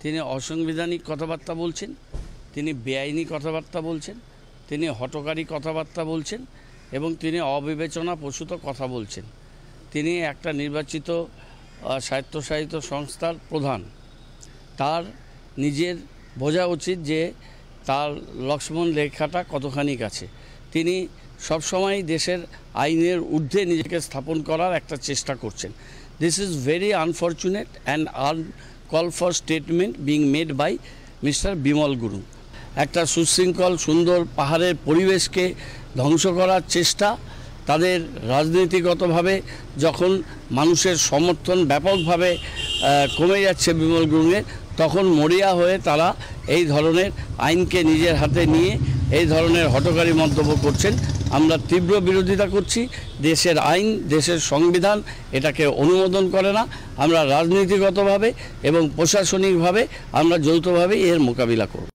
তিনি অসাংবিধানিক কথাবার্তা বলছেন, তিনি বেআইনি কথাবার্তা বলছেন, তিনি হঠকারী কথাবার্তা বলছেন এবং তিনি অবিবেচনা প্রসূত কথা বলছেন। তিনি একটা নির্বাচিত স্বায়ত্তশাসিত সংস্থার প্রধান, তার নিজের বোঝা উচিত যে তার লক্ষ্মণ রেখাটা কতখানি কাছে। তিনি সবসময় দেশের আইনের ঊর্ধ্বে নিজেকে স্থাপন করার একটা চেষ্টা করছেন। This is very unfortunate and uncalled for statement being made by mister Bimal Gurung. একটা সুশৃঙ্খল সুন্দর পাহাড়ের পরিবেশকে ধ্বংস করার চেষ্টা, তাদের রাজনীতিগতভাবে যখন মানুষের সমর্থন ব্যাপকভাবে কমে যাচ্ছে বিমল গুরুংয়ের, তখন মরিয়া হয়ে তারা এই ধরনের আইনকে নিজের হাতে নিয়ে এই ধরনের হঠকারী মন্তব্য করছেন। আমরা তীব্র বিরোধিতা করছি। দেশের আইন, দেশের সংবিধান এটাকে অনুমোদন করে না। আমরা রাজনীতিগতভাবে এবং প্রশাসনিকভাবে আমরা যৌথভাবে এর মোকাবিলা করব।